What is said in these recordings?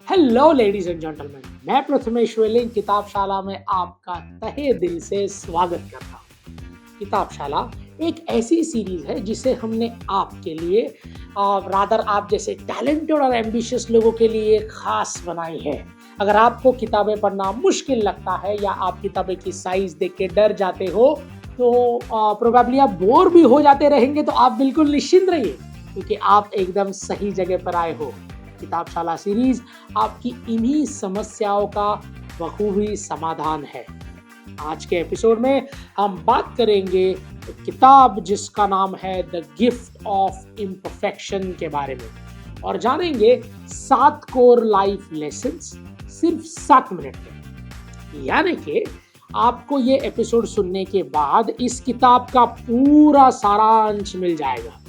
Hello ladies and gentleman, मैं प्रथमेश वेलिंग किताबशाला में आपका तहे दिल से स्वागत करता हूँ। किताबशाला एक ऐसी सीरीज है जिसे हमने आपके लिए रादर आप जैसे टैलेंटेड और एम्बिशियस लोगों के लिए खास बनाई है। अगर आपको किताबें पढ़ना मुश्किल लगता है या आप किताबें की साइज देख के डर जाते हो तो प्रोबेबली आप बोर भी हो जाते रहेंगे, तो आप बिल्कुल निश्चिंत रहिए क्योंकि आप एकदम सही जगह पर आए हो। किताबशाला सीरीज आपकी इन्हीं समस्याओं का बखूबी समाधान है। आज के एपिसोड में हम बात करेंगे किताब जिसका नाम है द गिफ्ट ऑफ इम्परफेक्शन के बारे में और जानेंगे 7 कोर लाइफ लेसन्स सिर्फ 7 मिनट में। यानी कि आपको ये एपिसोड सुनने के बाद इस किताब का पूरा सारांश मिल जाएगा।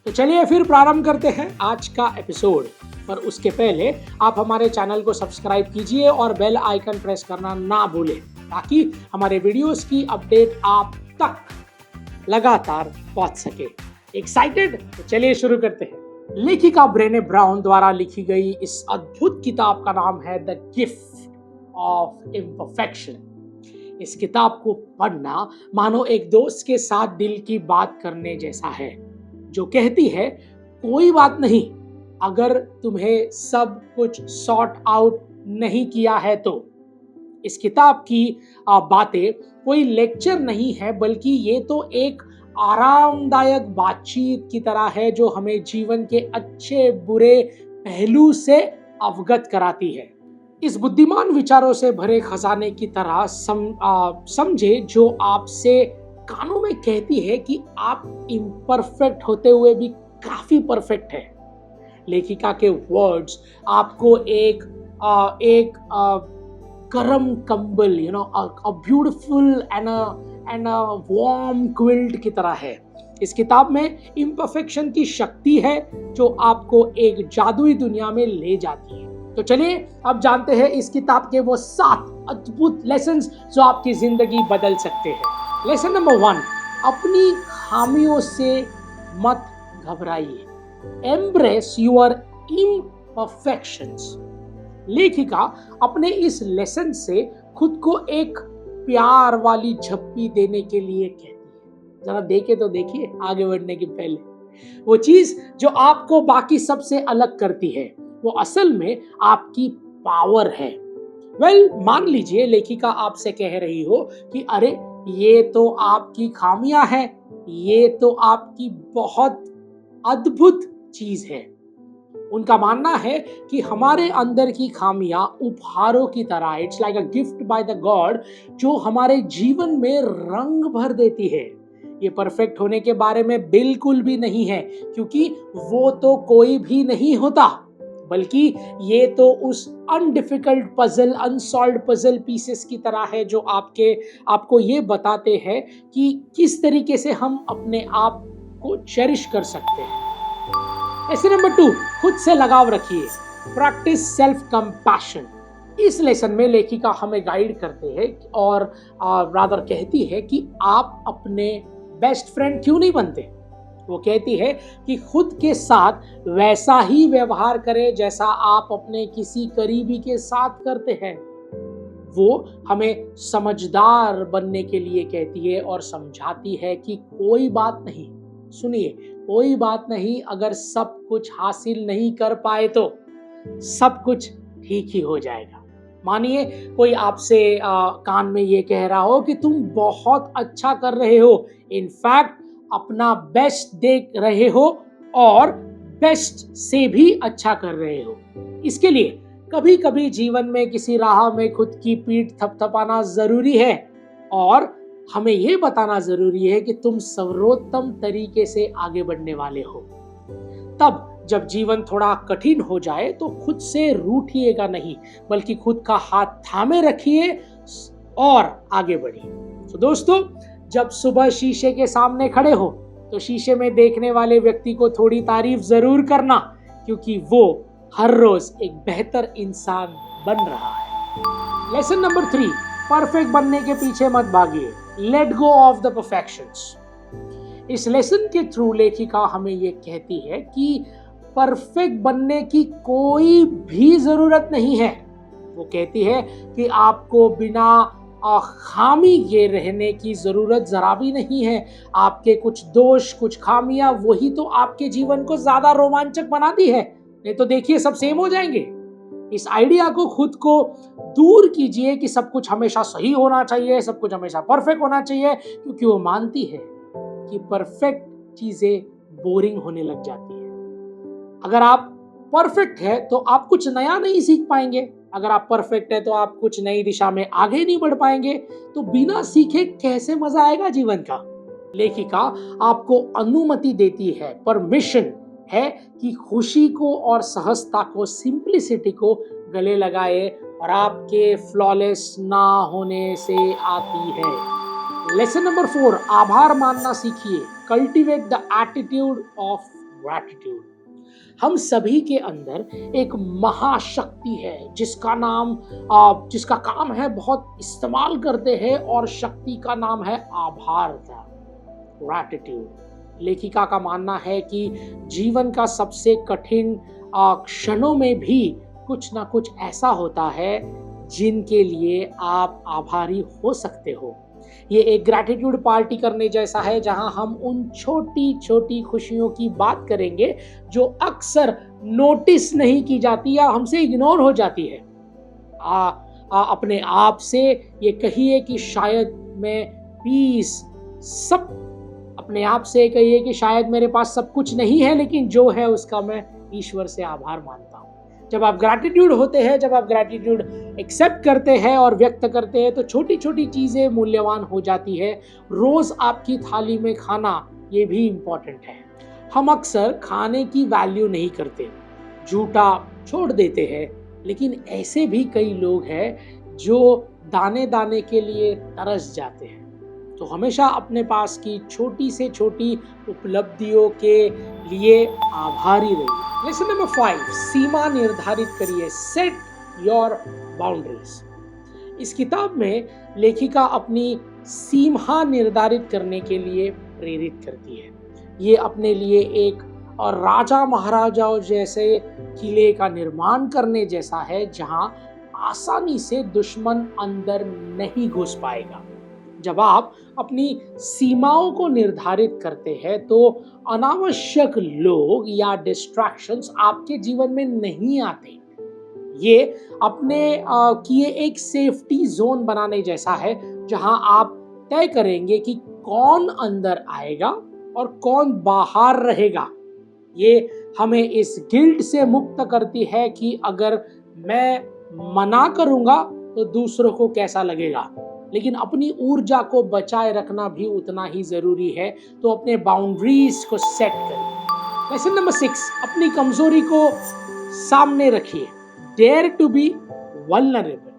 तो चलिए फिर प्रारंभ करते हैं आज का एपिसोड। पर उसके पहले आप हमारे चैनल को सब्सक्राइब कीजिए और बेल आइकन प्रेस करना ना भूलें ताकि हमारे वीडियोस की अपडेट आप तक लगातार पहुंच सके। एक्साइटेड? तो चलिए शुरू करते हैं। लेखिका ब्रेने ब्राउन द्वारा लिखी गई इस अद्भुत किताब का नाम है द गिफ्ट ऑफ इम्परफेक्शन। इस किताब को पढ़ना मानो एक दोस्त के साथ दिल की बात करने जैसा है, जो कहती है कोई बात नहीं, अगर तुम्हें सब कुछ सॉर्ट आउट नहीं किया है तो। इस किताब की बातें कोई लेक्चर नहीं है, बल्कि ये तो एक आरामदायक बातचीत की तरह है जो हमें जीवन के अच्छे बुरे पहलू से अवगत कराती है। इस बुद्धिमान विचारों से भरे खजाने की तरह समझे जो आपसे कानों में कहती है कि आप इम्परफेक्ट होते हुए भी काफी परफेक्ट है। लेखिका के वर्ड्स आपको एक गरम कंबल, a beautiful and a warm quilt की तरह है। इस किताब में इम्परफेक्शन की शक्ति है जो आपको एक जादुई दुनिया में ले जाती है। तो चलिए अब जानते हैं इस किताब के वो 7 अद्भुत लेसन्स जो आपकी जिंदगी बदल सकते हैं। लेसन नंबर 1, अपनी खामियों से मत घबराइए। Embrace your imperfections. लेखिका अपने इस लेसन से खुद को एक प्यार वाली झप्पी देने के लिए कहती है। जरा देखे तो देखिए आगे बढ़ने के पहले वो चीज जो आपको बाकी सबसे अलग करती है वो असल में आपकी पावर है। मान लीजिए लेखिका आपसे कह रही हो कि अरे ये तो आपकी खामियां हैं, ये तो आपकी बहुत अद्भुत चीज है। उनका मानना है कि हमारे अंदर की खामियां उपहारों की तरह, it's like a gift by the God, जो हमारे जीवन में रंग भर देती है। ये परफेक्ट होने के बारे में बिल्कुल भी नहीं है क्योंकि वो तो कोई भी नहीं होता, बल्कि ये तो उस अनडिफिकल्ट पजल, अनसॉल्व्ड पजल पीसेस की तरह है जो आपको ये बताते हैं कि किस तरीके से हम अपने आप को चेरिश कर सकते हैं। लेसन नंबर 2, खुद से लगाव रखिए। Practice self compassion. इस लेसन में लेखिका हमें गाइड करते हैं और रादर कहती है कि आप अपने बेस्ट फ्रेंड क्यों नहीं बनते। वो कहती है कि खुद के साथ वैसा ही व्यवहार करें जैसा आप अपने किसी करीबी के साथ करते हैं। वो हमें समझदार बनने के लिए कहती है और समझाती है कि कोई बात नहीं, सुनिए, कोई बात नहीं, अगर सब कुछ हासिल नहीं कर पाए तो सब कुछ ठीक ही हो जाएगा। मानिए कोई आपसे कान में ये कह रहा हो कि तुम बहुत अच्छा कर रहे हो, इनफैक्ट अपना बेस्ट देख रहे हो और बेस्ट से भी अच्छा कर रहे हो। इसके लिए कभी कभी जीवन में किसी राह में खुद की पीठ थपथपाना जरूरी है और हमें यह बताना जरूरी है कि तुम सर्वोत्तम तरीके से आगे बढ़ने वाले हो। तब जब जीवन थोड़ा कठिन हो जाए तो खुद से रूठिएगा नहीं, बल्कि खुद का हाथ थामे रखिए और आगे बढ़िए। तो दोस्तों, जब सुबह शीशे के सामने खड़े हो तो शीशे में देखने वाले व्यक्ति को थोड़ी तारीफ जरूर करना, क्योंकि वो हर रोज एक बेहतर इंसान बन रहा है। लेसन नंबर 3, परफेक्ट बनने के पीछे मत भागिए। Let go of the perfections. इस लेसन के थ्रू लेखिका हमें ये कहती है कि परफेक्ट बनने की कोई भी जरूरत नहीं है। वो कहती है कि आपको बिना खामी के रहने की जरूरत जरा भी नहीं है। आपके कुछ दोष, कुछ खामियां, वही तो आपके जीवन को ज्यादा रोमांचक बनाती है। नहीं तो देखिए सब सेम हो जाएंगे। इस आइडिया को खुद को दूर कीजिए कि सब कुछ हमेशा सही होना चाहिए, सब कुछ हमेशा परफेक्ट होना चाहिए, क्योंकि वो मानती है कि परफेक्ट चीजें बोरिंग होने लग जाती है। अगर आप परफेक्ट है तो आप कुछ नया नहीं सीख पाएंगे। अगर आप परफेक्ट है तो आप कुछ नई दिशा में आगे नहीं बढ़ पाएंगे। तो बिना सीखे कैसे मजा आएगा जीवन का। लेखिका आपको अनुमति देती है, परमिशन है कि खुशी को और सहजता को, सिंप्लिसिटी को गले लगाए और आपके फ्लॉलेस ना होने से आती है। लेसन नंबर 4, आभार मानना सीखिए। Cultivate the attitude of gratitude. हम सभी के अंदर एक महाशक्ति है जिसका काम है बहुत इस्तेमाल करते हैं, और शक्ति का नाम है आभार का, ग्रैटिट्यूड। लेखिका का मानना है कि जीवन का सबसे कठिन क्षणों में भी कुछ ना कुछ ऐसा होता है जिनके लिए आप आभारी हो सकते हो। ये एक ग्रैटिट्यूड पार्टी करने जैसा है, जहां हम उन छोटी छोटी खुशियों की बात करेंगे जो अक्सर नोटिस नहीं की जाती या हमसे इग्नोर हो जाती है। अपने आप से ये कहिए कि शायद मैं पीस सब अपने आप से कहिए कि शायद मेरे पास सब कुछ नहीं है, लेकिन जो है उसका मैं ईश्वर से आभार मानता हूँ। जब आप ग्रैटिट्यूड होते हैं, जब आप ग्रैटिट्यूड एक्सेप्ट करते हैं और व्यक्त करते हैं, तो छोटी छोटी चीज़ें मूल्यवान हो जाती है। रोज़ आपकी थाली में खाना, ये भी इम्पॉर्टेंट है। हम अक्सर खाने की वैल्यू नहीं करते, झूठा छोड़ देते हैं, लेकिन ऐसे भी कई लोग हैं जो दाने दाने के लिए तरस जाते हैं। तो हमेशा अपने पास की छोटी से छोटी उपलब्धियों के लिए आभारी रहिए। लेसन नंबर 5, सीमा निर्धारित करिए। Set your boundaries. इस किताब में लेखिका अपनी सीमा निर्धारित करने के लिए प्रेरित करती है। ये अपने लिए एक और राजा महाराजाओं जैसे किले का निर्माण करने जैसा है, जहां आसानी से दुश्मन अंदर नहीं घुस पाएगा। जब आप अपनी सीमाओं को निर्धारित करते हैं तो अनावश्यक लोग या डिस्ट्रैक्शंस आपके जीवन में नहीं आते। ये अपने किए एक सेफ्टी जोन बनाने जैसा है, जहां आप तय करेंगे कि कौन अंदर आएगा और कौन बाहर रहेगा। ये हमें इस गिल्ट से मुक्त करती है कि अगर मैं मना करूंगा तो दूसरों को कैसा लगेगा, लेकिन अपनी ऊर्जा को बचाए रखना भी उतना ही जरूरी है। तो अपने बाउंड्रीज को सेट करिए। लेसन नंबर 6, अपनी कमजोरी को सामने रखिए। Dare to be vulnerable.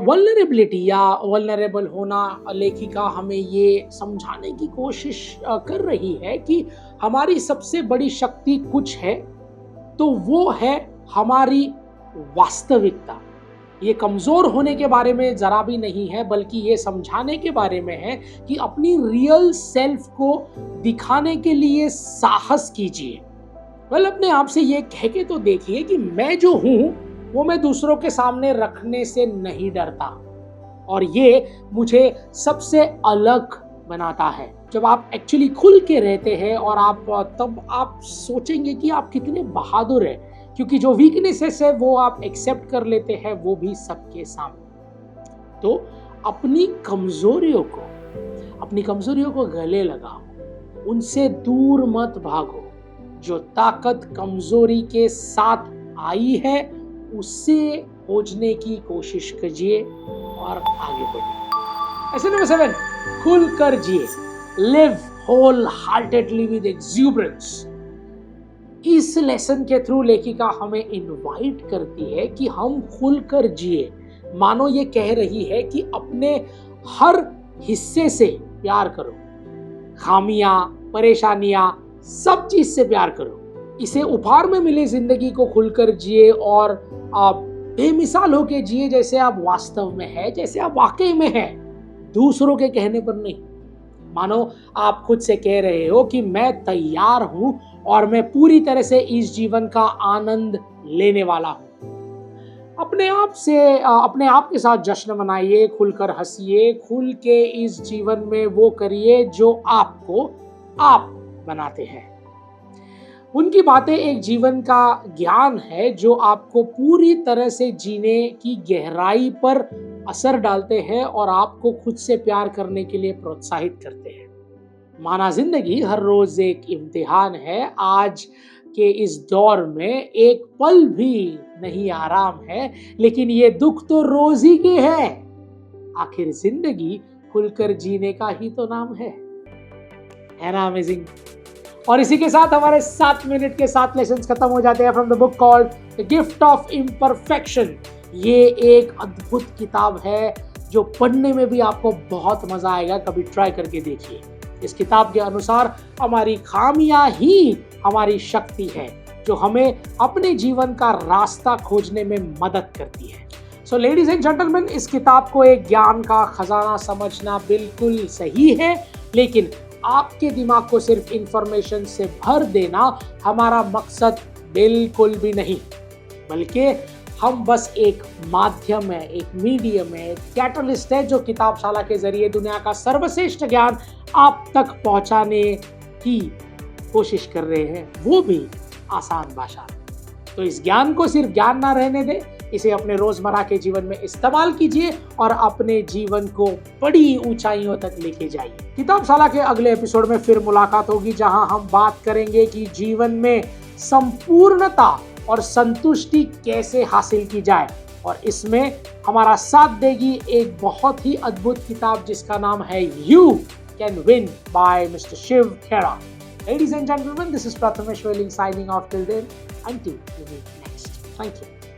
Vulnerability या वल्नरेबल होना, लेखिका हमें ये समझाने की कोशिश कर रही है कि हमारी सबसे बड़ी शक्ति कुछ है, तो वो है हमारी वास्तविकता। ये कमजोर होने के बारे में जरा भी नहीं है, बल्कि ये समझाने के बारे में है कि अपनी रियल सेल्फ को दिखाने के लिए साहस कीजिए। अपने आप से ये कह के तो देखिए कि मैं जो हूं वो मैं दूसरों के सामने रखने से नहीं डरता, और ये मुझे सबसे अलग बनाता है। जब आप एक्चुअली खुल के रहते हैं और तब आप सोचेंगे कि आप कितने बहादुर हैं, क्योंकि जो वीकनेसेस है वो आप एक्सेप्ट कर लेते हैं, वो भी सबके सामने। तो अपनी कमजोरियों को गले लगाओ, उनसे दूर मत भागो। जो ताकत कमजोरी के साथ आई है उससे खोजने की कोशिश कीजिए और आगे बढ़िए। ऐसे नंबर 7, खुल कर जिए। Live wholeheartedly with exuberance. इस लेसन के थ्रू लेखिका हमें इनवाइट करती है कि हम खुलकर जिए। मानो ये कह रही है कि अपने हर हिस्से से प्यार करो, खामियां, परेशानियां, सब चीज से प्यार करो। इसे उपहार में मिली जिंदगी को खुलकर जिए और आप बेमिसाल होके जिए, जैसे आप वास्तव में है, जैसे आप वाकई में है, दूसरों के कहने पर नहीं। मानो आप खुद से कह रहे हो कि मैं तैयार हूं और मैं पूरी तरह से इस जीवन का आनंद लेने वाला हूं। अपने आप के साथ जश्न मनाइए, खुलकर हंसिए, खुल के इस जीवन में वो करिए जो आपको आप बनाते हैं। उनकी बातें एक जीवन का ज्ञान है जो आपको पूरी तरह से जीने की गहराई पर असर डालते हैं और आपको खुद से प्यार करने के लिए प्रोत्साहित करते हैं। माना जिंदगी हर रोज एक इम्तिहान है, आज के इस दौर में एक पल भी नहीं आराम है, लेकिन ये दुख तो रोज ही के है। आखिर जिंदगी खुलकर जीने का ही तो नाम है ना? अमेजिंग। और इसी के साथ हमारे 7 मिनट के 7 लेसन्स खत्म हो जाते हैं from the book called the gift of imperfection. ये एक अद्भुत किताब है जो पढ़ने में भी आपको बहुत मजा आएगा, कभी ट्राई करके देखिए। इस किताब के अनुसार हमारी खामियां ही हमारी शक्ति है जो हमें अपने जीवन का रास्ता खोजने में मदद करती है। सो लेडीज एंड जेंटलमैन, इस किताब को एक ज्ञान का खजाना समझना बिल्कुल सही है, लेकिन आपके दिमाग को सिर्फ इंफॉर्मेशन से भर देना हमारा मकसद बिल्कुल भी नहीं, बल्कि हम बस एक माध्यम है, एक मीडियम है, एक कैटलिस्ट है जो किताबशाला के जरिए दुनिया का सर्वश्रेष्ठ ज्ञान आप तक पहुंचाने की कोशिश कर रहे हैं, वो भी आसान भाषा। तो इस ज्ञान को सिर्फ ज्ञान ना रहने दें, इसे अपने रोजमर्रा के जीवन में इस्तेमाल कीजिए और अपने जीवन को बड़ी ऊंचाइयों तक लेके जाइए। किताबशाला के अगले एपिसोड में फिर मुलाकात होगी, जहां हम बात करेंगे कि जीवन में संपूर्णता और संतुष्टि कैसे हासिल की जाए, और इसमें हमारा साथ देगी एक बहुत ही अद्भुत किताब जिसका नाम है you can win by Mr Shiv Khera. Ladies and gentlemen, this is Prathamesh Welling signing off till then. Until we meet next. Thank you.